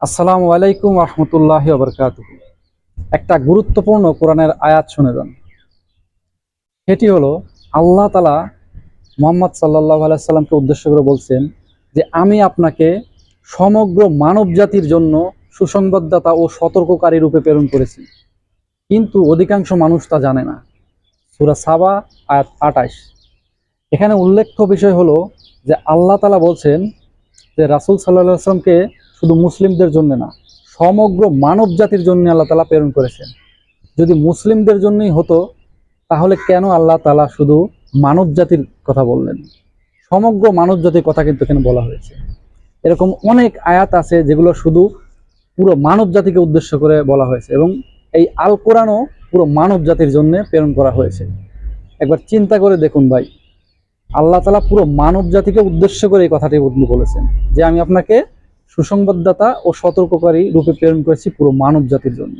আসসালামু আলাইকুম রহমতুল্লাহি ওয়া বারাকাতুহু। একটা গুরুত্বপূর্ণ কোরআনের আয়াত শুনে যান। সেটি হলো আল্লাহ তাআলা মুহাম্মদ সাল্লাল্লাহু আলাইহি সাল্লামকে উদ্দেশ্য করে বলছেন যে আমি আপনাকে সমগ্র মানব জাতির জন্য সুসংবাদদাতা ও সতর্ককারী রূপে প্রেরণ করেছি, কিন্তু অধিকাংশ মানুষ তা জানে না। সূরা সাবা আয়াত ২৮। এখানে উল্লেখ্য বিষয় হলো যে আল্লাহ তাআলা বলছেন যে রাসূল সাল্লাল্লাহু আলাইহি ওয়াসাল্লামকে শুধু মুসলিমদের জন্য না, সমগ্র মানব জাতির জন্য আল্লাহ তাআলা প্রেরণ করেছেন। যদি মুসলিমদের জন্যই হতো তাহলে কেন আল্লাহ তাআলা শুধু মানব জাতির কথা বললেন? সমগ্র মানব জাতির কথা কিন্তু এখানে বলা হয়েছে। এরকম অনেক আয়াত আছে যেগুলো শুধু পুরো মানব জাতিকে উদ্দেশ্য করে বলা হয়েছে, এবং এই আল কোরআনও পুরো মানব জাতির জন্য প্রেরণ করা হয়েছে। একবার চিন্তা করে দেখুন ভাই, আল্লাহ তাআলা পুরো মানব জাতিকে উদ্দেশ্য করে এই কথাটি বলেছেন যে আমি আপনাকে সুসংবাদদাতা ও সতর্ককারী রূপে প্রেরণ করেছি পুরো মানব জাতির জন্য।